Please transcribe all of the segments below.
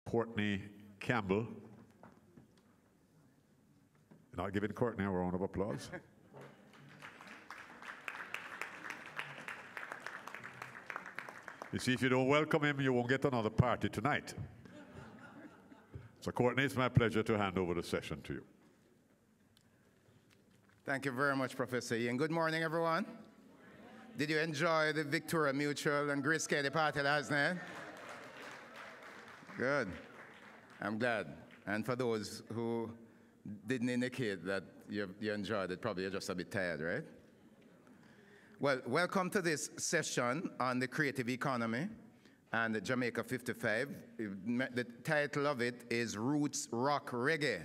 Courtney Campbell. Not giving Courtney a round of applause. You see, if you don't welcome him, you won't get another party tonight. So Courtney, it's my pleasure to hand over the session to you. Thank you very much, Professor Ian. Good morning, everyone. Did you enjoy the Victoria Mutual and Grace Kelly party last night? Good. I'm glad. And for those who didn't indicate that you enjoyed it, probably you're just a bit tired, right? Well, welcome to this session on the creative economy and Jamaica 55. The title of it is Roots Rock Reggae,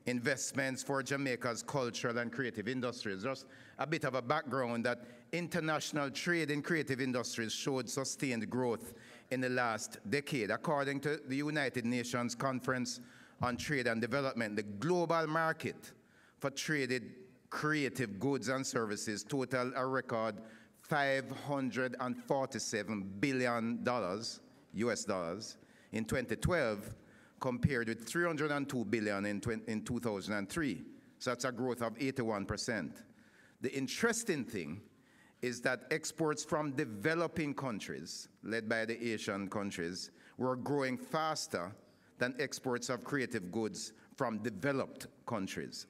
Investments for Jamaica's Cultural and Creative Industries. Just a bit of a background that international trade in creative industries showed sustained growth in the last decade. According to the United Nations Conference on Trade and Development, the global market for traded creative goods and services totaled a record $547 billion US dollars in 2012, compared with $302 billion in 2003. So that's a growth of 81%. The interesting thing is that exports from developing countries, led by the Asian countries, were growing faster than exports of creative goods from developed countries.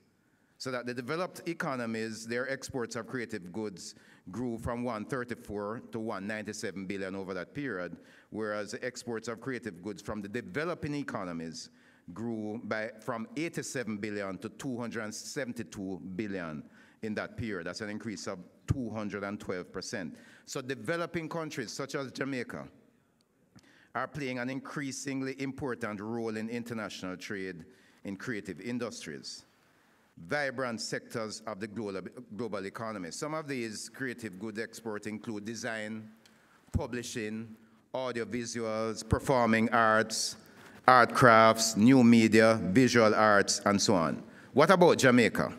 So that the developed economies, their exports of creative goods grew from 134 to 197 billion over that period, whereas the exports of creative goods from the developing economies grew from 87 billion to 272 billion in that period. That's an increase of 212%. So developing countries such as Jamaica are playing an increasingly important role in international trade in creative industries, vibrant sectors of the global economy. Some of these creative goods exports include design, publishing, audiovisuals, performing arts, art crafts, new media, visual arts, and so on. What about Jamaica?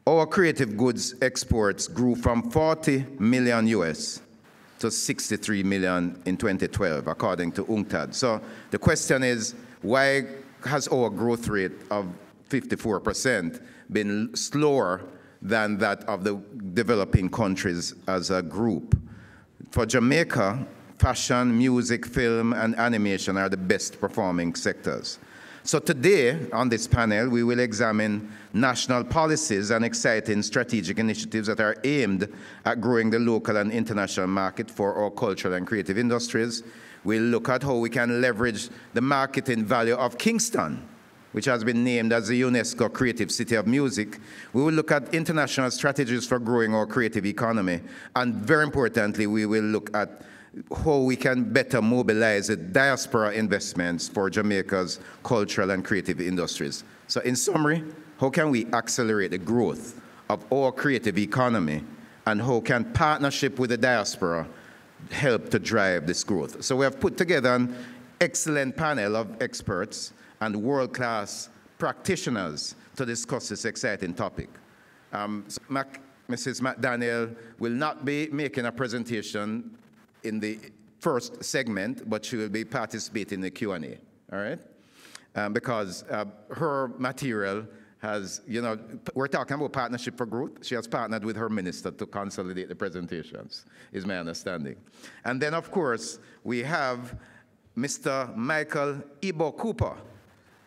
Our creative goods exports grew from 40 million US to 63 million in 2012, according to UNCTAD. So the question is, why has our growth rate of 54% been slower than that of the developing countries as a group? For Jamaica, fashion, music, film, and animation are the best performing sectors. So today, on this panel, we will examine national policies and exciting strategic initiatives that are aimed at growing the local and international market for our cultural and creative industries. We'll look at how we can leverage the marketing value of Kingston, which has been named as the UNESCO Creative City of Music. We will look at international strategies for growing our creative economy. And very importantly, we will look at how we can better mobilize the diaspora investments for Jamaica's cultural and creative industries. So in summary, how can we accelerate the growth of our creative economy, and how can partnership with the diaspora help to drive this growth? So we have put together an excellent panel of experts and world-class practitioners to discuss this exciting topic. Mrs. McDaniel will not be making a presentation in the first segment, but she will be participating in the Q&A, all right? Because her material has, we're talking about partnership for growth. She has partnered with her minister to consolidate the presentations, is my understanding. And then, of course, we have Mr. Michael Ibo Cooper,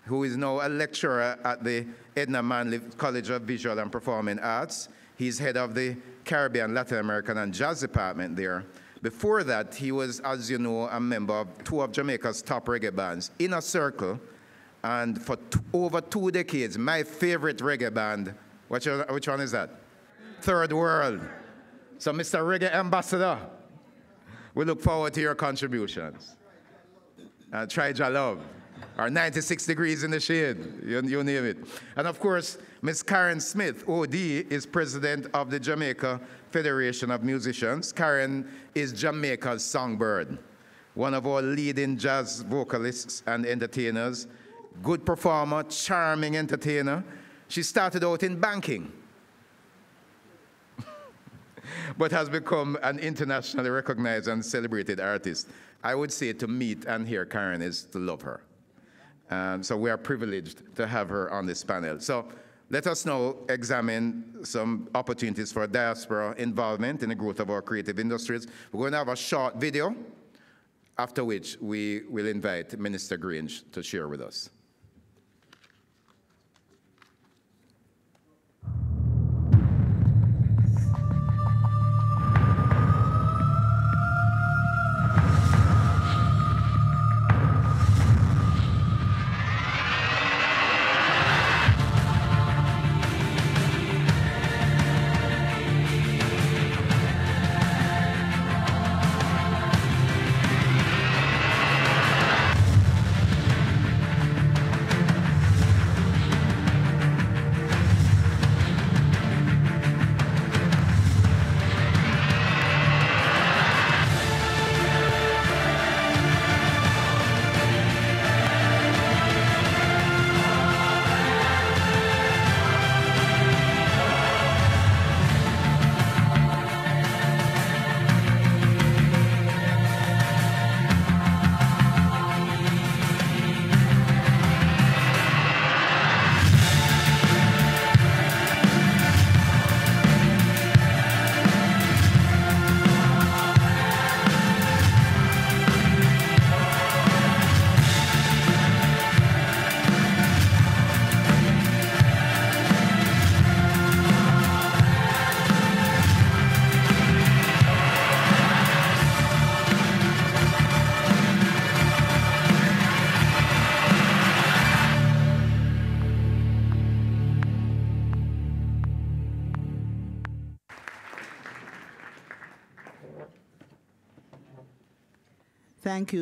who is now a lecturer at the Edna Manley College of Visual and Performing Arts. He's head of the Caribbean, Latin American, and Jazz department there. Before that, he was, as you know, a member of two of Jamaica's top reggae bands, Inner Circle, and for over 2 decades, my favorite reggae band, which one is that? Third World. So, Mr. Reggae Ambassador, we look forward to your contributions. Try Jah Love, or 96 Degrees in the Shade, you name it. And of course, Ms. Karen Smith, OD, is president of the Jamaica Federation of Musicians. Karen is Jamaica's songbird, one of our leading jazz vocalists and entertainers, good performer, charming entertainer. She started out in banking, but has become an internationally recognized and celebrated artist. I would say to meet and hear Karen is to love her. So we are privileged to have her on this panel. So let us now examine some opportunities for diaspora involvement in the growth of our creative industries. We're going to have a short video, after which we will invite Minister Grange to share with us.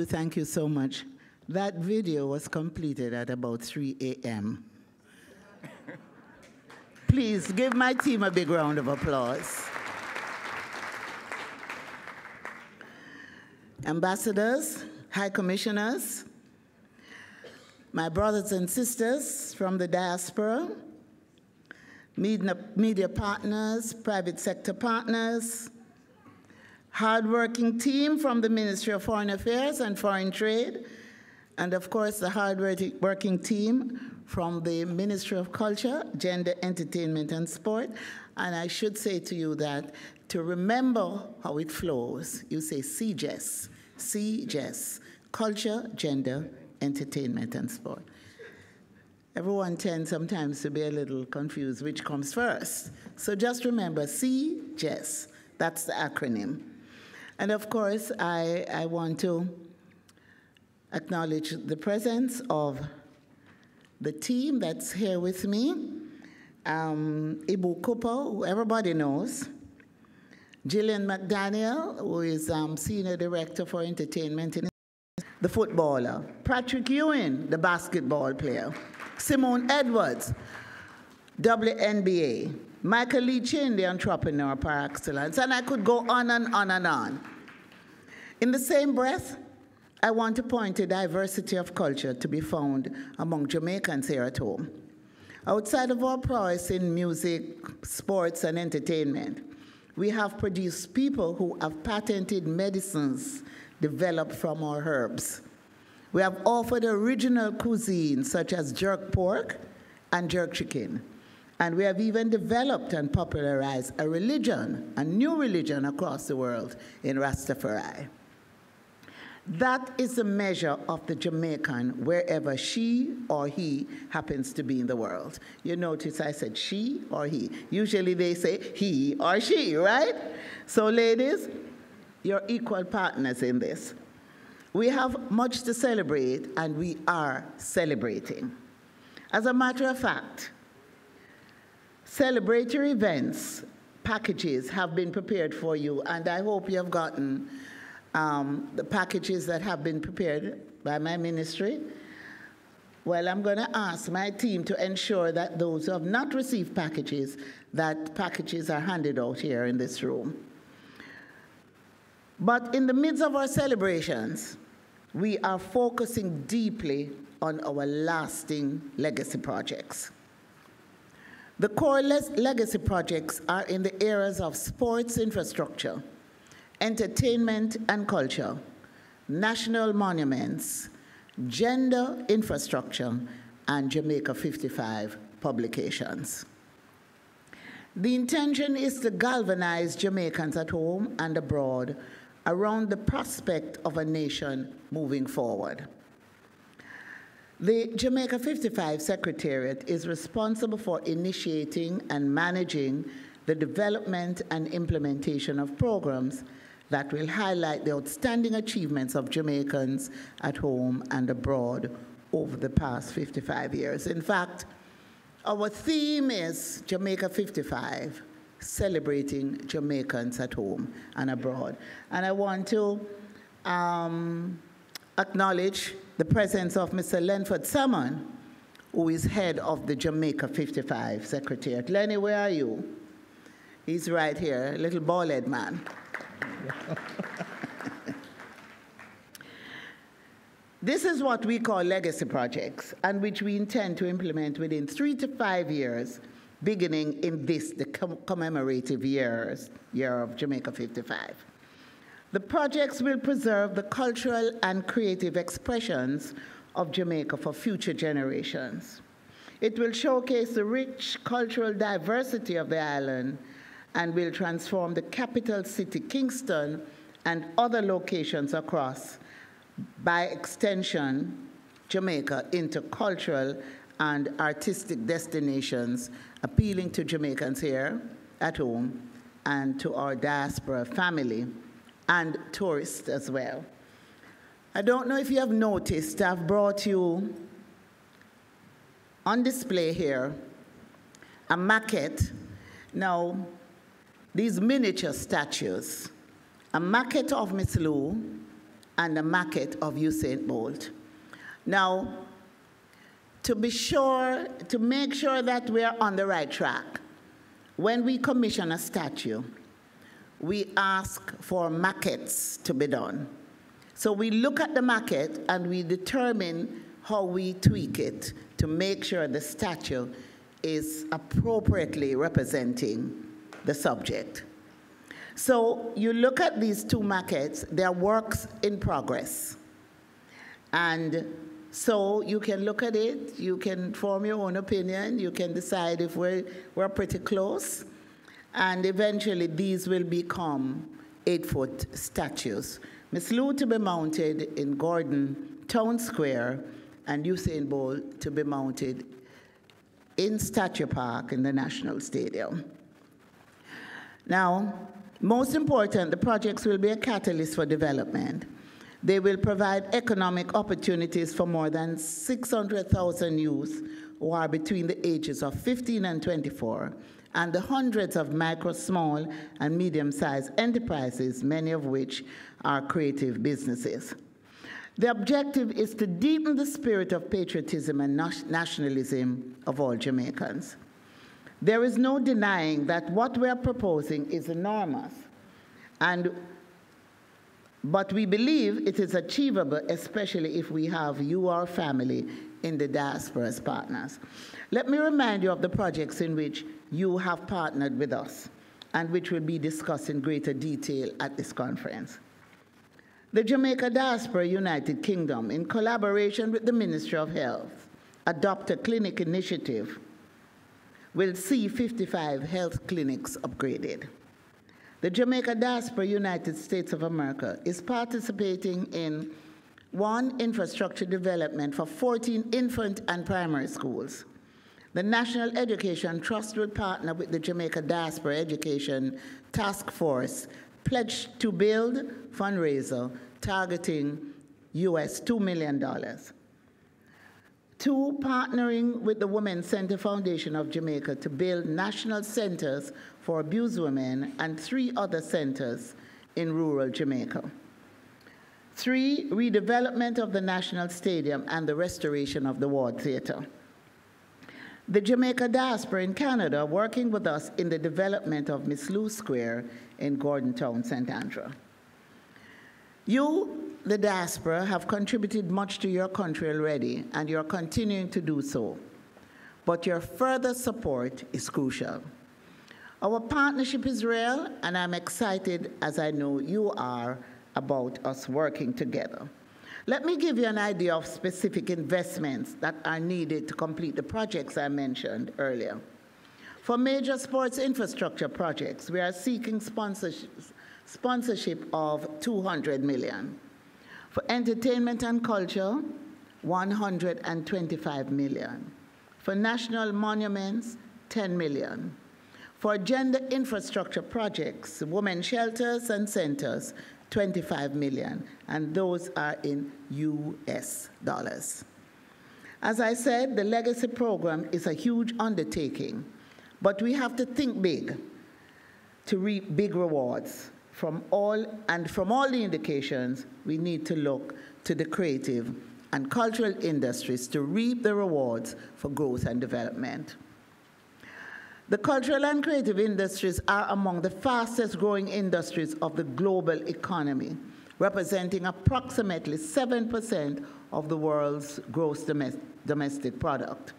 Thank you so much. That video was completed at about 3 a.m. Please give my team a big round of applause. Ambassadors, high commissioners, my brothers and sisters from the diaspora, media partners, private sector partners, hardworking team from the Ministry of Foreign Affairs and Foreign Trade, and of course the hardworking team from the Ministry of Culture, Gender, Entertainment and Sport. And I should say to you that to remember how it flows, you say CGES, CGES, Culture, Gender, Entertainment and Sport. Everyone tends sometimes to be a little confused which comes first. So just remember CGES, that's the acronym. And of course, I want to acknowledge the presence of the team that's here with me. Ibu Cooper, who everybody knows. Gillian McDaniel, who is Senior Director for Entertainment, the footballer. Patrick Ewing, the basketball player. Simone Edwards, WNBA. Michael Lee Chin, the entrepreneur par excellence, and I could go on and on and on. In the same breath, I want to point to diversity of culture to be found among Jamaicans here at home. Outside of our prowess in music, sports, and entertainment, we have produced people who have patented medicines developed from our herbs. We have offered original cuisine such as jerk pork and jerk chicken. And we have even developed and popularized a religion, a new religion across the world in Rastafari. That is the measure of the Jamaican wherever she or he happens to be in the world. You notice I said she or he. Usually they say he or she, right? So ladies, you're equal partners in this. We have much to celebrate, and we are celebrating. As a matter of fact, celebratory events, packages have been prepared for you, and I hope you have gotten the packages that have been prepared by my ministry. Well, I'm going to ask my team to ensure that those who have not received packages, that packages are handed out here in this room. But in the midst of our celebrations, we are focusing deeply on our lasting legacy projects. The core legacy projects are in the areas of sports infrastructure, entertainment and culture, national monuments, gender infrastructure, and Jamaica 55 publications. The intention is to galvanize Jamaicans at home and abroad around the prospect of a nation moving forward. The Jamaica 55 Secretariat is responsible for initiating and managing the development and implementation of programs that will highlight the outstanding achievements of Jamaicans at home and abroad over the past 55 years. In fact, our theme is Jamaica 55, celebrating Jamaicans at home and abroad. And I want to acknowledge the presence of Mr. Lenford Salmon, who is head of the Jamaica 55 Secretariat. Lenny, where are you? He's right here, little bald-head man. This is what we call legacy projects, and which we intend to implement within 3 to 5 years, beginning in this, the commemorative year of Jamaica 55. The projects will preserve the cultural and creative expressions of Jamaica for future generations. It will showcase the rich cultural diversity of the island and will transform the capital city, Kingston, and other locations across, by extension, Jamaica, into cultural and artistic destinations, appealing to Jamaicans here at home and to our diaspora family and tourists as well. I don't know if you have noticed, I've brought you on display here a maquette. Now, these miniature statues, a maquette of Miss Lou and a maquette of Usain Bolt. Now, to make sure that we are on the right track, when we commission a statue, we ask for maquettes to be done. So we look at the maquette and we determine how we tweak it to make sure the statue is appropriately representing the subject. So you look at these two maquettes, they're works in progress. And so you can look at it, you can form your own opinion, you can decide if we're pretty close, and eventually these will become 8-foot statues. Miss Lou to be mounted in Gordon Town Square, and Usain Bolt to be mounted in Statue Park in the National Stadium. Now, most important, the projects will be a catalyst for development. They will provide economic opportunities for more than 600,000 youth who are between the ages of 15 and 24, and the hundreds of micro, small, and medium-sized enterprises, many of which are creative businesses. The objective is to deepen the spirit of patriotism and nationalism of all Jamaicans. There is no denying that what we are proposing is enormous, but we believe it is achievable, especially if we have you, our family, in the diaspora as partners. Let me remind you of the projects in which you have partnered with us and which will be discussed in greater detail at this conference. The Jamaica Diaspora United Kingdom, in collaboration with the Ministry of Health, adopt a clinic initiative, will see 55 health clinics upgraded. The Jamaica Diaspora United States of America is participating in 1, infrastructure development for 14 infant and primary schools. The National Education Trust will partner with the Jamaica Diaspora Education Task Force, pledged to build fundraiser targeting US $2 million. 2, partnering with the Women's Center Foundation of Jamaica to build national centers for abused women and 3 other centers in rural Jamaica. 3, redevelopment of the National Stadium and the restoration of the Ward Theatre. The Jamaica Diaspora in Canada working with us in the development of Miss Lou Square in Gordon Town, St. Andrew. You, the diaspora, have contributed much to your country already, and you're continuing to do so. But your further support is crucial. Our partnership is real, and I'm excited, as I know you are, about us working together. Let me give you an idea of specific investments that are needed to complete the projects I mentioned earlier. For major sports infrastructure projects, we are seeking sponsorship of $200 million. For entertainment and culture, $125 million. For national monuments, $10 million. For gender infrastructure projects, women's shelters and centers, $25 million, and those are in US dollars. As I said, the legacy program is a huge undertaking, but we have to think big to reap big rewards. From all the indications, we need to look to the creative and cultural industries to reap the rewards for growth and development. The cultural and creative industries are among the fastest growing industries of the global economy, representing approximately 7% of the world's gross domestic product.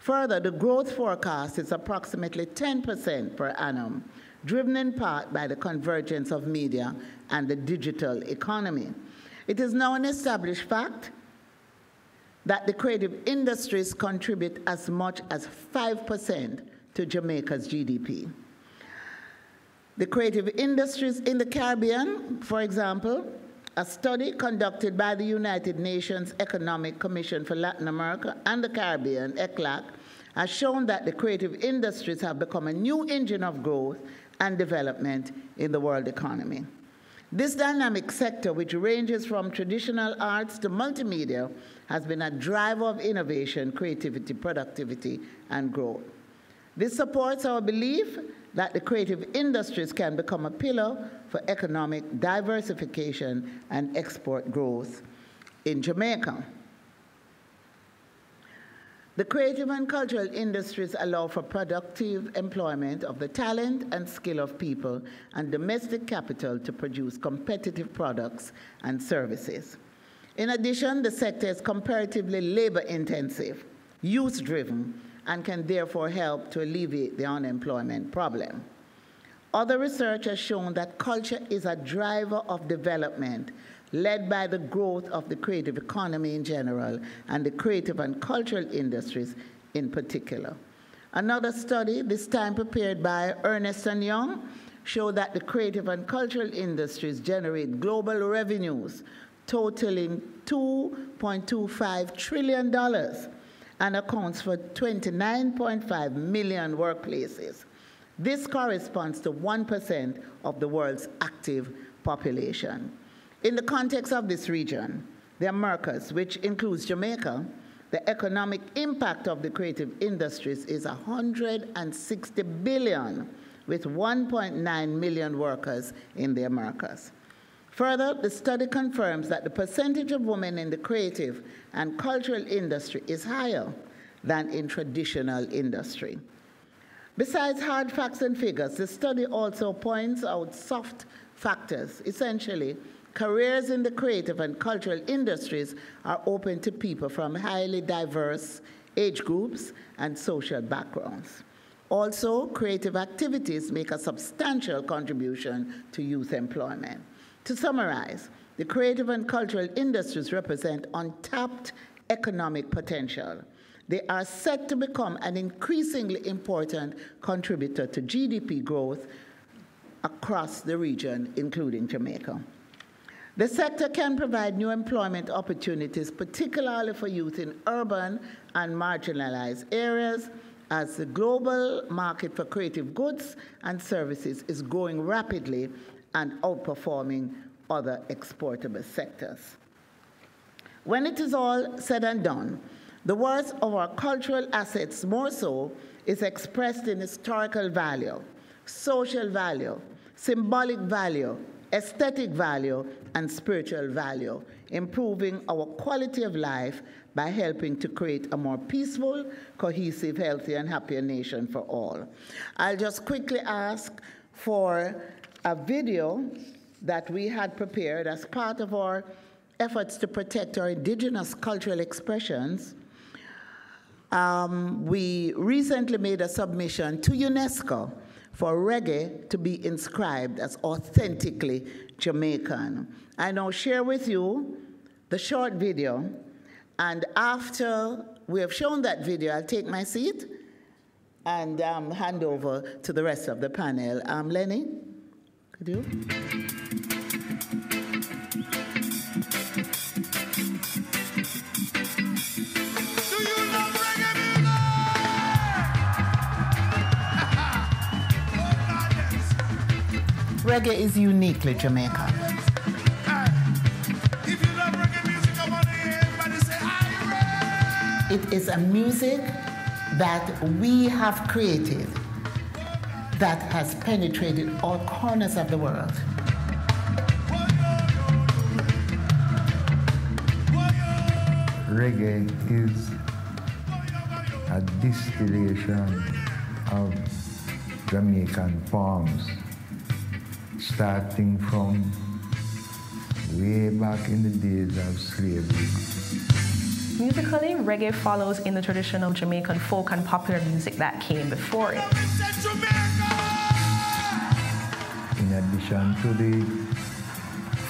Further, the growth forecast is approximately 10% per annum, driven in part by the convergence of media and the digital economy. It is now an established fact that the creative industries contribute as much as 5% to Jamaica's GDP. The creative industries in the Caribbean, for example, a study conducted by the United Nations Economic Commission for Latin America and the Caribbean, ECLAC, has shown that the creative industries have become a new engine of growth and development in the world economy. This dynamic sector, which ranges from traditional arts to multimedia, has been a driver of innovation, creativity, productivity, and growth. This supports our belief that the creative industries can become a pillar for economic diversification and export growth in Jamaica. The creative and cultural industries allow for productive employment of the talent and skill of people and domestic capital to produce competitive products and services. In addition, the sector is comparatively labor-intensive, youth-driven, and can therefore help to alleviate the unemployment problem. Other research has shown that culture is a driver of development, led by the growth of the creative economy in general and the creative and cultural industries in particular. Another study, this time prepared by Ernst & Young, showed that the creative and cultural industries generate global revenues totaling $2.25 trillion and accounts for 29.5 million workplaces. This corresponds to 1% of the world's active population. In the context of this region, the Americas, which includes Jamaica, the economic impact of the creative industries is $160 billion, with 1.9 million workers in the Americas. Further, the study confirms that the percentage of women in the creative and cultural industry is higher than in traditional industry. Besides hard facts and figures, the study also points out soft factors. Essentially, careers in the creative and cultural industries are open to people from highly diverse age groups and social backgrounds. Also, creative activities make a substantial contribution to youth employment. To summarize, the creative and cultural industries represent untapped economic potential. They are set to become an increasingly important contributor to GDP growth across the region, including Jamaica. The sector can provide new employment opportunities, particularly for youth in urban and marginalized areas, as the global market for creative goods and services is growing rapidly and outperforming other exportable sectors. When it is all said and done, the worth of our cultural assets more so is expressed in historical value, social value, symbolic value, aesthetic value, and spiritual value, improving our quality of life by helping to create a more peaceful, cohesive, healthy, and happier nation for all. I'll just quickly ask for a video that we had prepared as part of our efforts to protect our indigenous cultural expressions. We recently made a submission to UNESCO for reggae to be inscribed as authentically Jamaican. I now share with you the short video. And after we have shown that video, I'll take my seat and hand over to the rest of the panel. Lenny, could you? Reggae is uniquely Jamaican. If you love reggae music, I want to hear everybody say, "Aye, reggae!" It is a music that we have created that has penetrated all corners of the world. Reggae is a distillation of Jamaican forms, starting from way back in the days of slavery. Musically, reggae follows in the tradition of Jamaican folk and popular music that came before it. In addition to the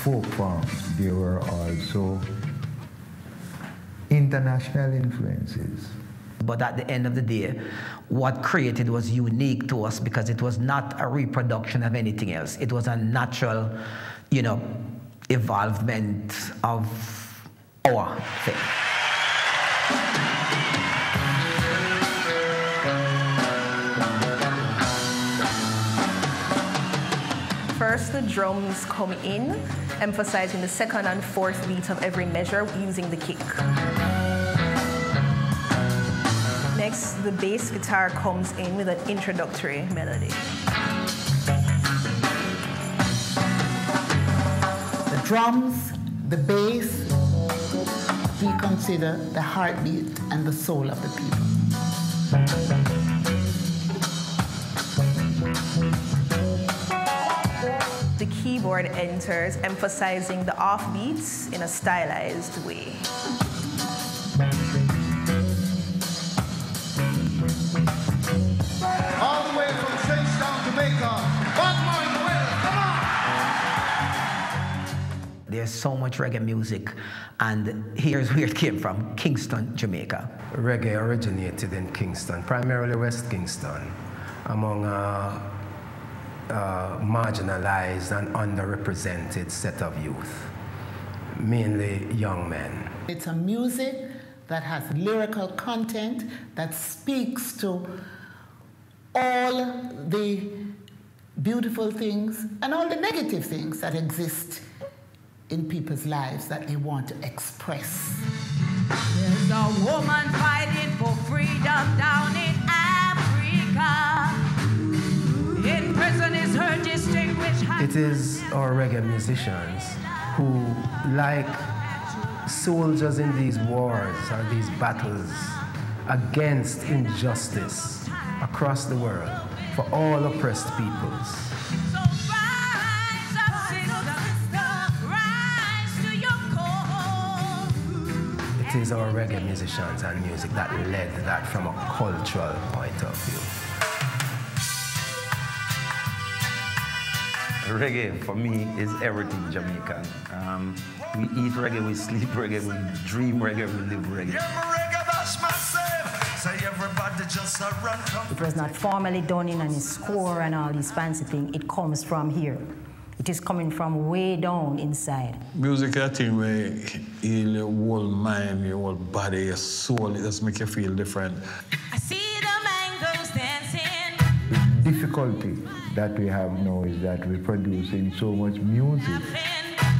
folk forms, there were also international influences. But at the end of the day, what created was unique to us because it was not a reproduction of anything else. It was a natural, evolvement of our thing. First, the drums come in, emphasizing the second and fourth beat of every measure using the kick. Next, the bass guitar comes in with an introductory melody. The drums, the bass, we consider the heartbeat and the soul of the people. The keyboard enters, emphasizing the offbeats in a stylized way. All the way from Kingston, Jamaica. One more in the way. Come on! There's so much reggae music, and here's where it came from, Kingston, Jamaica. Reggae originated in Kingston, primarily West Kingston, among marginalized and underrepresented set of youth, mainly young men. It's a music that has lyrical content that speaks to all the beautiful things and all the negative things that exist in people's lives that they want to express. There's a woman fighting for freedom down in Africa. In prison is her distinguished. It is our reggae musicians who, like soldiers in these wars or these battles against injustice across the world for all oppressed peoples. So rise up, sister, rise to your call. It is our reggae musicians and music that led that from a cultural point of view. Reggae, for me, is everything Jamaican. We eat reggae, we sleep reggae, we dream reggae, we live reggae. It was not formally done in any score and all these fancy things. It comes from here. It is coming from way down inside. Music is a thing where heal your whole mind, your whole body, your soul. It just makes you feel different. I see the mangoes dancing. The difficulty that we have now is that we're producing so much music.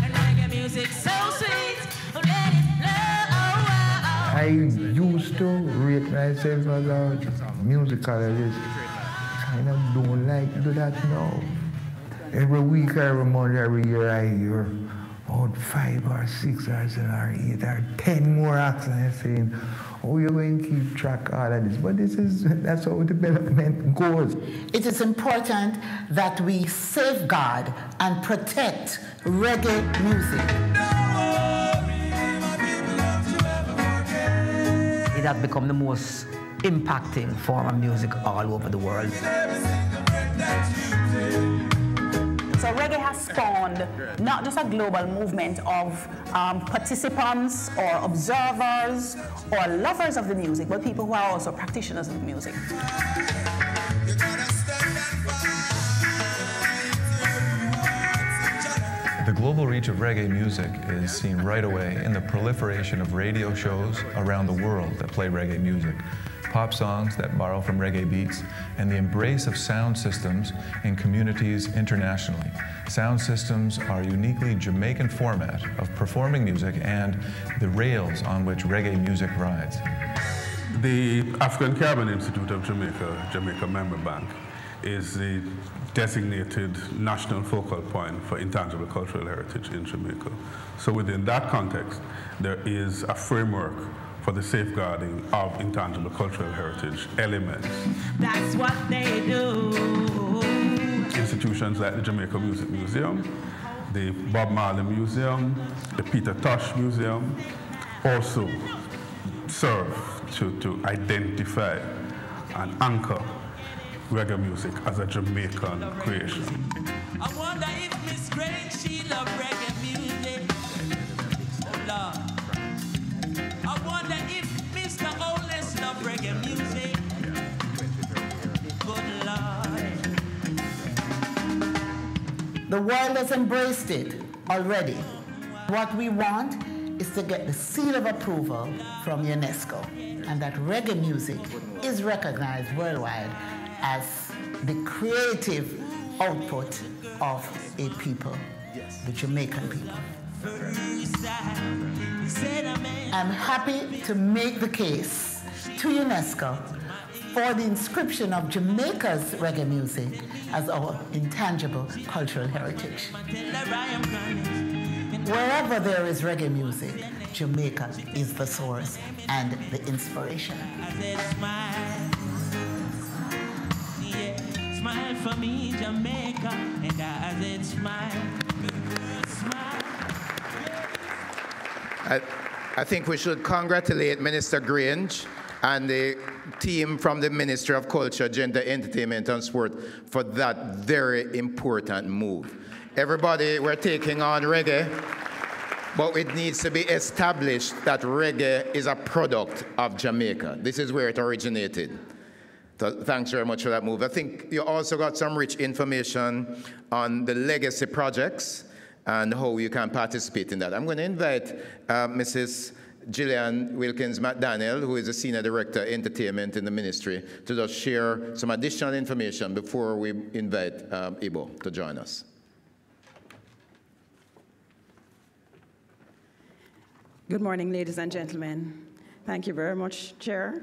And reggae music so sweet. Let it flow. I used to rate myself as a musicologist. Kind of don't like to do that now. Every week, every month, every year, I hear about 5 or 6 or 7 or 8 or 10 more acts, and I'm saying, oh, you're going to keep track of all of this. But that's how development goes. It is important that we safeguard and protect reggae music. It has become the most impacting form of music all over the world. So reggae has spawned not just a global movement of participants or observers or lovers of the music, but people who are also practitioners of the music. The global reach of reggae music is seen right away in the proliferation of radio shows around the world that play reggae music, pop songs that borrow from reggae beats, and the embrace of sound systems in communities internationally. Sound systems are a uniquely Jamaican format of performing music and the rails on which reggae music rides. The African Caribbean Institute of Jamaica, Jamaica Member Bank, is the designated national focal point for intangible cultural heritage in Jamaica. So within that context, there is a framework for the safeguarding of intangible cultural heritage elements. That's what they do. Institutions like the Jamaica Music Museum, the Bob Marley Museum, the Peter Tosh Museum also serve to identify and anchor reggae music as a Jamaican creation. I wonder if Miss Grange, she love reggae music. Oh Lord. I wonder if Mr. Oles love reggae music. Good Lord. The world has embraced it already. What we want is to get the seal of approval from UNESCO, and that reggae music is recognized worldwide as the creative output of a people, the Jamaican people. I'm happy to make the case to UNESCO for the inscription of Jamaica's reggae music as our intangible cultural heritage. Wherever there is reggae music, Jamaica is the source and the inspiration. Smile for me, Jamaica, and as it smile. I think we should congratulate Minister Grange and the team from the Ministry of Culture, Gender, Entertainment and Sport for that very important move. Everybody, we're taking on reggae, but it needs to be established that reggae is a product of Jamaica. This is where it originated. So thanks very much for that move. I think you also got some rich information on the legacy projects and how you can participate in that. I'm going to invite Mrs. Gillian Wilkins-McDaniel, who is the Senior Director, Entertainment in the Ministry, to just share some additional information before we invite Ibo to join us. Good morning, ladies and gentlemen. Thank you very much, Chair.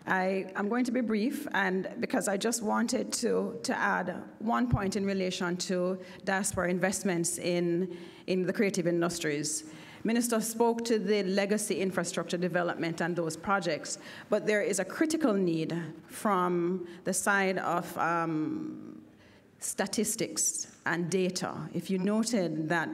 I'm going to be brief, and because I just wanted to add one point in relation to diaspora investments in the creative industries. Minister spoke to the legacy infrastructure development and those projects, but there is a critical need from the side of statistics and data. If you noted that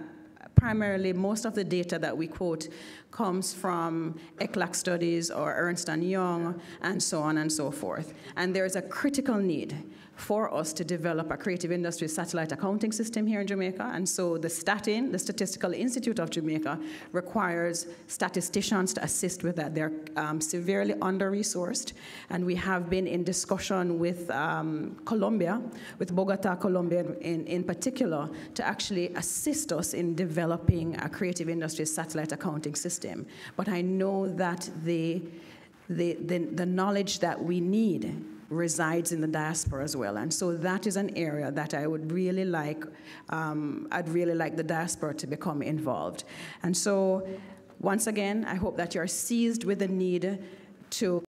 primarily most of the data that we quote comes from ECLAC studies or Ernst & Young and so on and so forth. And there is a critical need for us to develop a creative industry satellite accounting system here in Jamaica. And so the STATIN, the Statistical Institute of Jamaica, requires statisticians to assist with that. They're severely under-resourced. And we have been in discussion with Colombia, with Bogota, Colombia in particular, to actually assist us in developing a creative industry satellite accounting system. But I know that the knowledge that we need resides in the diaspora as well. And so that is an area that I would really like, I'd really like the diaspora to become involved. And so, once again, I hope that you're seized with the need to